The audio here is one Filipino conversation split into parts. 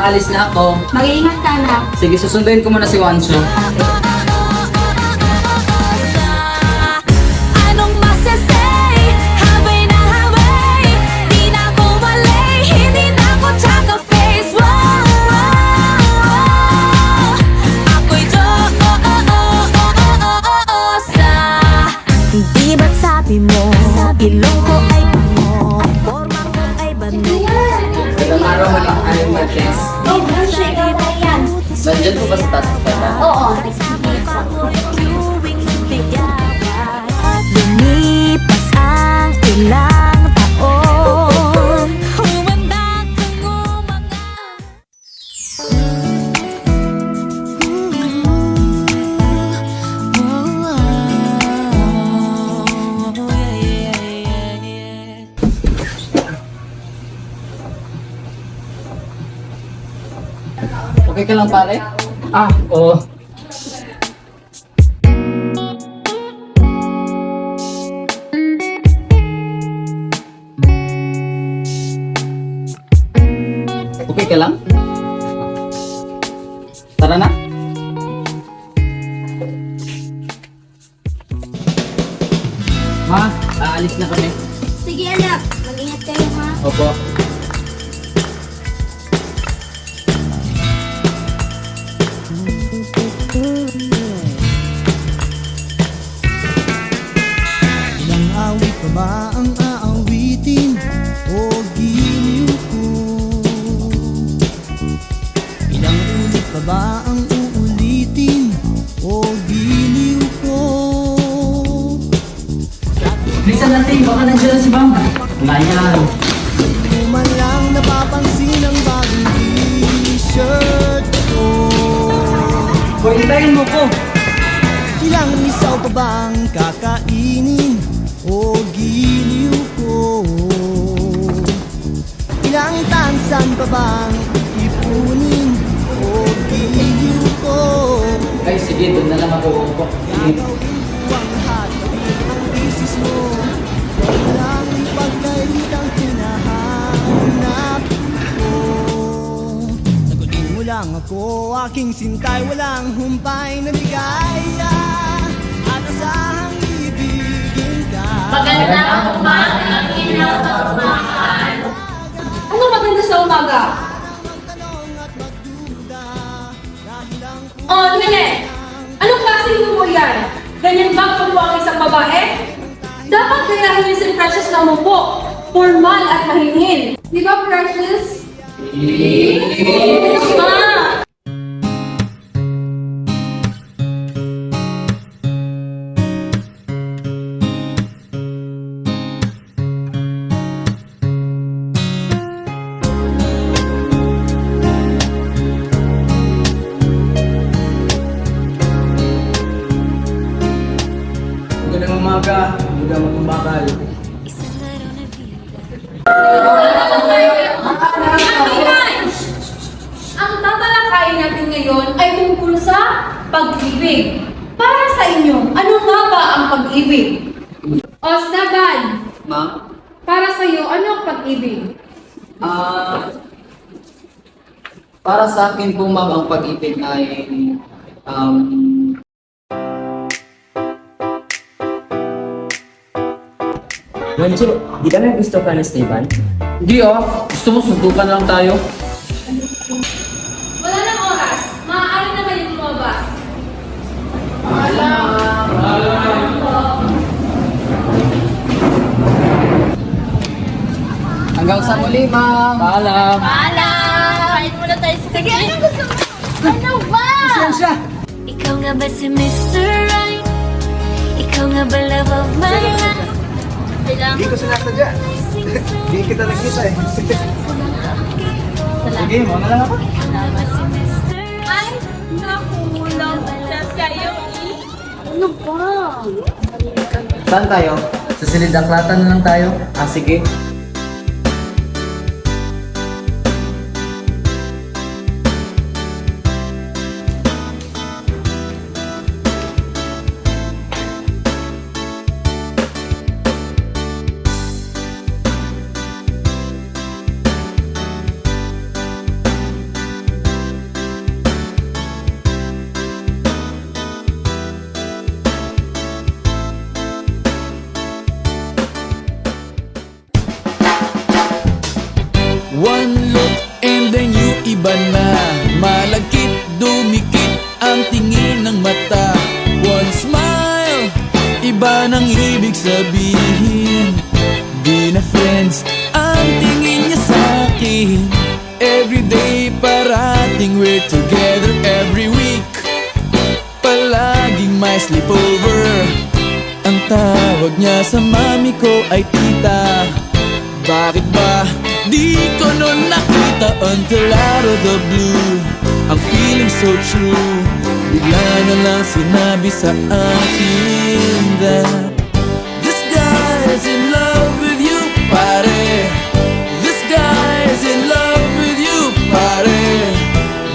aalis na ako. Mag-iingat ka na. Sige, susunduin ko muna si Wancho. Anong masasay? Habay na habay. Di na ako malay. Hindi na ako tsaka face. Ako'y Diyosa. Di ba't sabi mo ilong ko ay bango, forma ko ay bango. Ilang araw mo lang ayaw mag-test. Nandyan po ba sa taas ko pala? Oo. Lumipas ang ilang taon, humanda kang Okay ka lang pare? Oo. Okay ka lang? Tara na. Ma, aalis na kami. Sige anak, mag-ingat kayo ha. Opo. Ilang awit pa ba ang aawitin o giliw ko? Ilang ulit pa ba ang uulitin o giliw ko? Bilisan natin, baka nandiyan na si Bang. Wala yan. Di mo man lang napapansin ang bagong t-shirt ko. Hoy, hintayin mo ko. Ilang isaw pa bang kakainin o giliw ko? Ilang tansan pa bang ipunin o giliw ko? Ay, sige, doon na lang ako upo. Sige. Gagawin ko ang lahat, gawin ang bisis mo. Walang ipagkalitang hinahanap ko. Sagutin mo lang ako, aking sintay. Walang humpay na ligaya at asahang ibigin ka. Ano maganda sa umaga? Magtanong at magduda dahil ang Oh, Nene! Anong klaseng mo yan? Ganyan ba kung ang isang babae? Dapat gayahin niyo si Precious na umupo. Formal at mahinhin. Di ba, Precious? Ma! Magandang umaga, magandang magkumbakal. Ang tatalakayin natin ngayon ay tungkol sa pag-ibig. Para sa inyo, ano nga ba ang pag-ibig? Osnaban, Ma, para sa iyo, ano ang pag-ibig? para sa akin po ma'am, ang pag-ibig ay Mancho, di ka na gusto ka na Esteban? Hindi gusto mo suntukan lang tayo. Wala nang oras. Maaari na kayo lumabas. Hanggang sa muli ma'am. Paalam. Kain muna tayo sa sige, ano gusto mo? Ano ba? Siya. Ikaw nga ba si Mr. Right? Ikaw nga ba love of my life? Kailangan Hindi ko sinasadya. Hindi kita nakita eh. Sige, mga lang ako. Ikaw nga ba si Mr. Ay, nakulang na sa'yo Ano ba? Saan tayo? Sa Silidaklatan na lang tayo. Sige. sabihin. Di na friends ang tingin niya sa'kin. Everyday parating we're together every week. Palaging may sleepover. Ang tawag niya sa mami ko ay tita. Bakit ba di ko nun nakita until out of the blue? Ang feeling so true. Bigla na lang sinabi sa akin that this guy's in love with you, pare. This guy's in love with you, pare.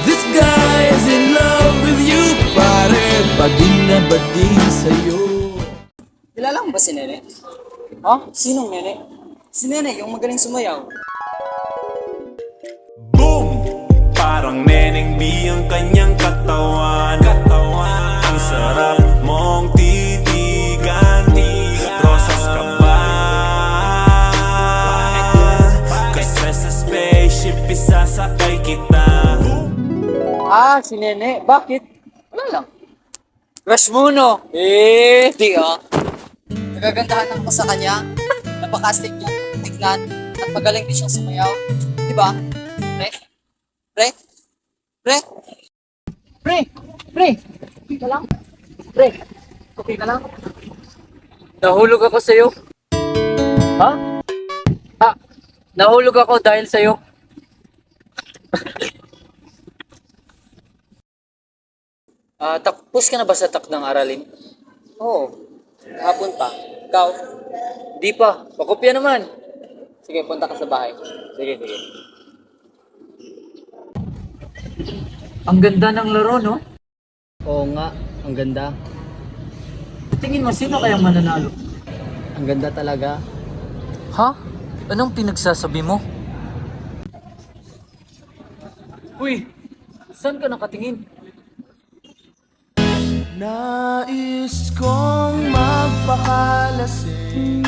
This guy's in love with you, pare. Bading na bading sa'yo. Kilala mo ba si Nene? Ha? Sinong Nene? Si Nene, yung magaling sumayaw. Boom! Parang Neneng B ang kanyang katawan. Ang sarap mong titigan. Rosas ka ba? Kasi sa spaceship isasakay kita. Si Nene. Bakit? Wala lang. Crush mo, no? Di nagagandahan ako sa kanya. Napakastig niya, tignan, at magaling din siyang sumayaw. Diba? Pre? Okay ka lang? Pre, okay ka lang? Nahulog ako sa'yo. Ha? Nahulog ako dahil sa'yo. Tapos ka na ba sa takdang aralin? Oo. Hapon pa. Ikaw? Di pa. Pakopya naman. Sige, punta ka sa bahay. Sige. Ang ganda ng laro, no? Oo nga, ang ganda. Tingin mo, sino kayang mananalo? Ang ganda talaga. Ha? Anong pinagsasabi mo? Uy, saan ka nakatingin? Nais kong magpakalasing.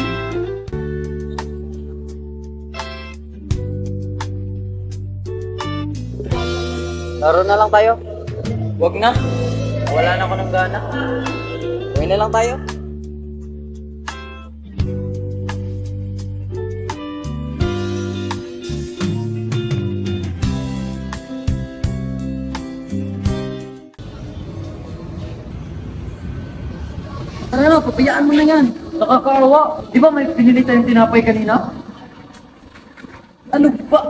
Laro na lang tayo. Wag na. Wala na ako ng gana. Uwi na lang tayo. Tara na, papayaan mo na yan. Nakakaawa. Di ba may pinili tayong tinapay kanina? Ano ba?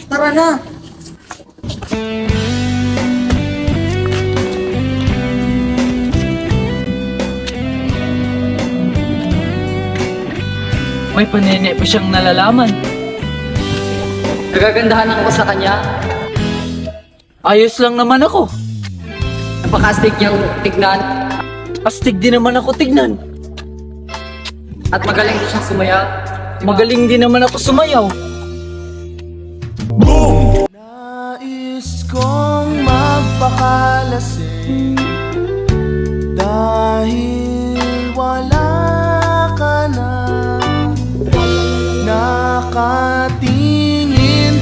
Tara na. May panene pa siyang nalalaman. Nagagandahan ako sa kanya. Ayos lang naman ako. Napakastig niyang tignan, Astig din naman ako tignan. at magaling din siyang sumayaw. Magaling din naman ako sumayaw. Nais kong magpakalasing. Dahil wala ka na. Nakatingin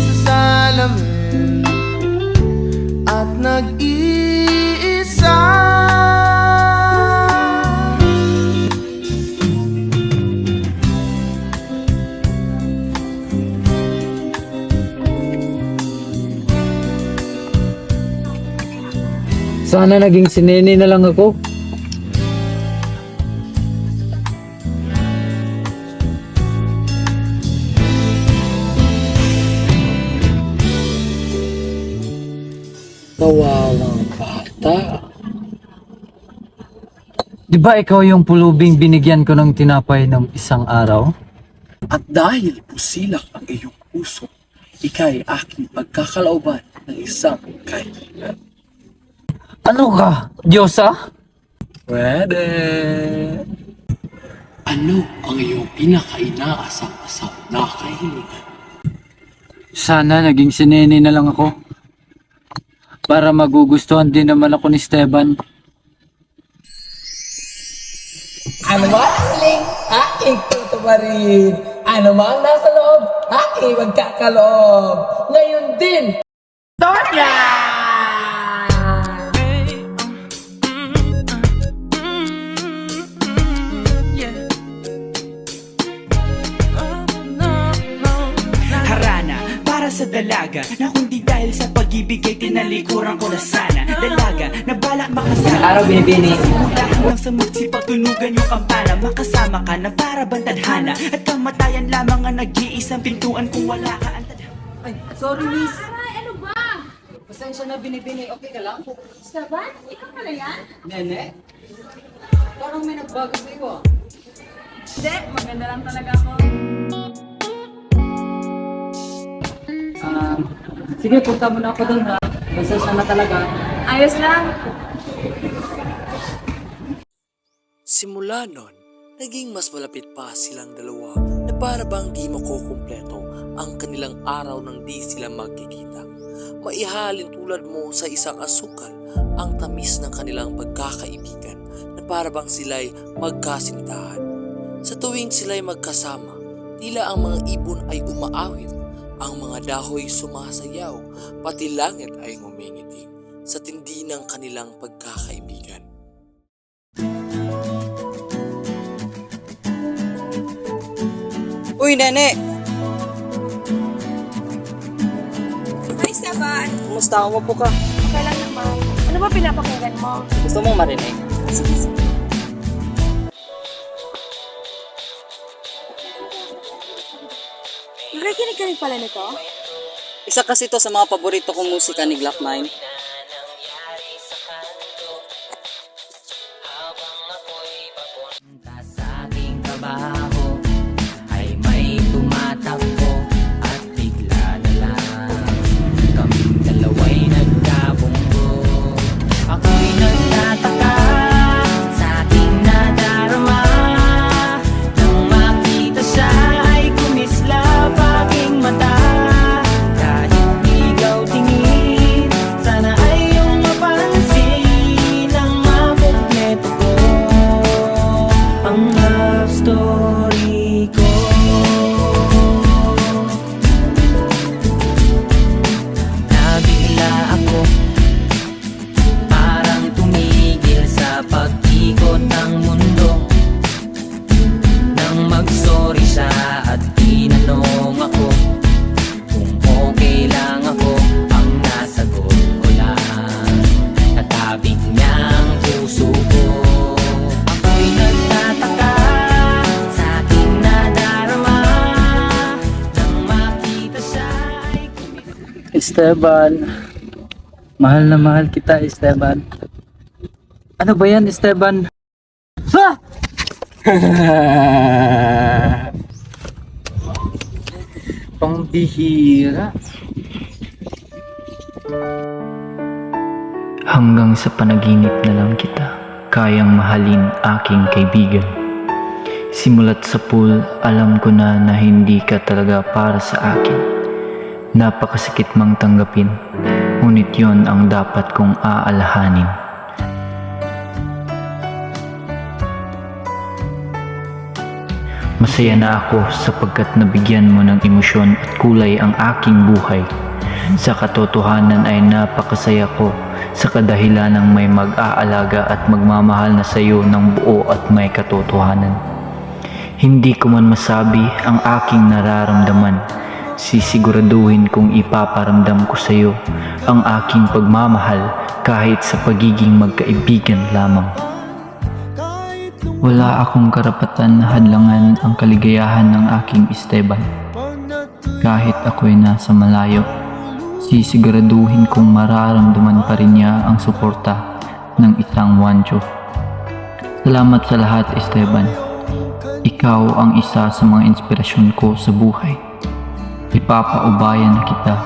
sa salamin at nag-iisa. Sana naging sinene na lang ako. Kawawang bata. Di ba ikaw yung pulubing binigyan ko ng tinapay ng isang araw? At dahil pusilak ang iyong puso, ika'y aking pagkakalooban ng isang kaibigan. Ano ka? Diyosa? Pwede. Ano ang iyong pinaka-inaasam-asam na kahilingan? Sana naging sinene na lang ako. Para magugustuhan din naman ako ni Esteban. Ano man ang hiling, aking tutuparin. Ano man ang nasa loob, aking magkakaloob. Ngayon din, Tonya! sa dalaga Na kundi dahil sa pag-ibig ay tinalikuran ko na sana Dalaga na balak makasama Araw, binibini. Hanggang sa magsipagtunugan yung kampana Makasama ka na para bang tadhana At kamatayan lamang ang nag-iisang pintuan kung wala ka ang tadhana. Ay, sorry miss. Aray, ano ba? Pasensya na binibini. Okay ka lang? Esteban, ikaw pala yan? Nene? Parang may nagbago sa iyo ah. Hindi, maganda lang talaga ako. Sige, punta muna ako doon ha. Pasensya na talaga. Ayos lang. Simula nun, naging mas malapit pa silang dalawa na para bang di makukumpleto ang kanilang araw nang di sila magkikita. Maihalin tulad mo sa isang asukal ang tamis ng kanilang pagkakaibigan na para bang sila'y magkasintahan. Sa tuwing sila'y magkasama, tila ang mga ibon ay umaawit, ang mga dahoy sumasayaw, pati langit ay ngumingiti sa tindi ng kanilang pagkakaibigan. Uy, Nene! Hi, Esteban. Kumusta? Umupo ka. Okay lang naman. Ano ba pinapakinggan mo? Gusto mong marinig? Sige, sige. Nakikinig ka rin pala nito? Isa kasi to sa mga paborito kong musika ni Glock 9. Sa aking trabaho ay may tumatakbo at bigla na lang kaming dalawa'y nagkabunggo. Ako'y nagtataka sa aking nadarama nang makita siya ay kumislap aking mata. Kahit ikaw tingin, sana ay iyong mapansin ang makumpleto ko ang love story ko. Nabigla ako, parang tumigil sa pag-ikot ng mundo. Nang mag-sorry siya at tinanong ako kung okay lang ako, ang nasagot ko lang natabig niya ang puso ko. Ako'y nagtataka sa aking nadarama nang makita siya ay Esteban. Mahal na mahal kita, Esteban. Ano ba yan, Esteban? Ha! Pangbihira. Hanggang sa panaginip na lang kita kayang mahalin aking kaibigan. Simulat sa pool, alam ko na hindi ka talaga para sa akin. Napakasakit mang tanggapin, ngunit yon ang dapat kong aalahanin. Masaya na ako sapagkat nabigyan mo ng emosyon at kulay ang aking buhay. Sa katotohanan ay napakasaya ko sa kadahilan ng may mag-aalaga at magmamahal na sa iyo ng buo at may katotohanan. Hindi ko man masabi ang aking nararamdaman. Sisiguraduhin kong ipaparamdam ko sa iyo ang aking pagmamahal kahit sa pagiging magkaibigan lamang. Wala akong karapatan na hadlangan ang kaligayahan ng aking Esteban. Kahit ako'y nasa malayo, sisiguraduhin kong mararamdaman pa rin niya ang suporta ng isang wancho. Salamat sa lahat, Esteban. Ikaw ang isa sa mga inspirasyon ko sa buhay. Ipapaubayan na kita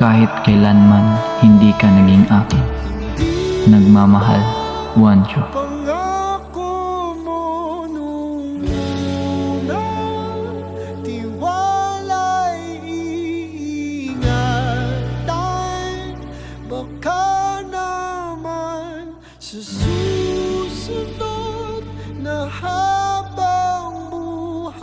kahit kailanman hindi ka naging akin. Nagmamahal, Wancho. Susunod na habang buhay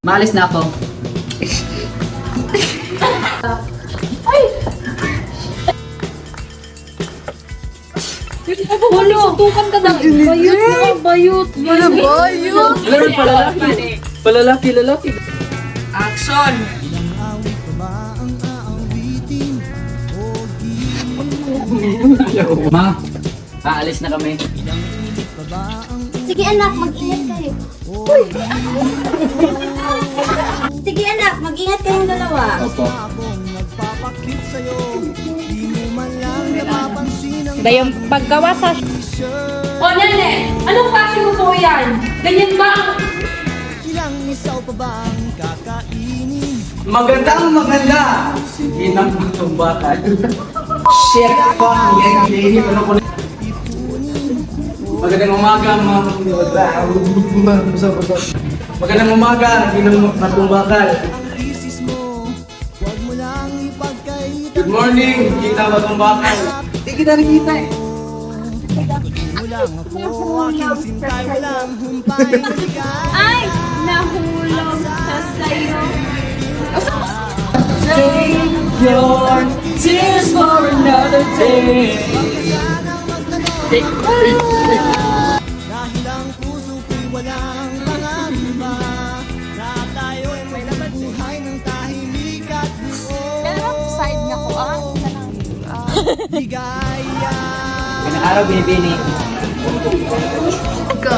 Maalis na ako. Wala, tukan ka na. Bayot. Palalaki. Action! Ilang awit pa ba ang aawitin? O Ma, aalis na kami. ilang init pa ba ang Sige anak, mag-ingat kayo. Sige anak, mag-ingat kayong dalawa. Opo. akong nagpapakit sa'yo? Di mo man lang napapansin ang Dayong paggawa sa... O nene, anong klase mo po yan? Ganyan ba ang... ilang isaw pa ba ang kakainin? Maganda! Sige nang matumbakan. Shit, fuck, yan, ano ko na. Magandang umaga, mga Magandang umaga, ginang matumbakan. Ang isis mo, huwag mo lang ipagkaitan. Good morning, kita matumbakan. Hindi kita rin kita eh. Mo lang ako, aking sintay, walang humpay maligay. Ay! Nahulog siya sa'yo. Save your tears for another day. Dahil ang puso ko'y walang pangamba, na tayo'y may buhay ng tahimik at buo. Pero side niya ko ligaya. Ganang araw, binibini. Go!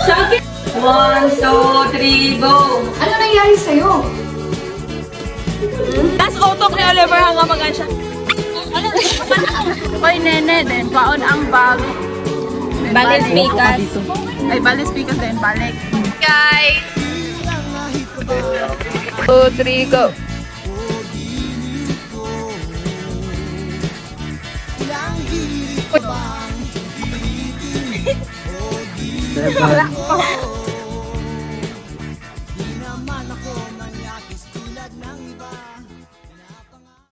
Shaggy! 1, 2, 3, go! Ano nangyari sa'yo? Tas utok ni Oliver hanggang magan siya. Oy, nene, then paon ang bag. Balance speakers. Ay, balik speakers din, balik. Guys! 2, 3, go! Ilang hirit pa bang pilitin? O di Esteban.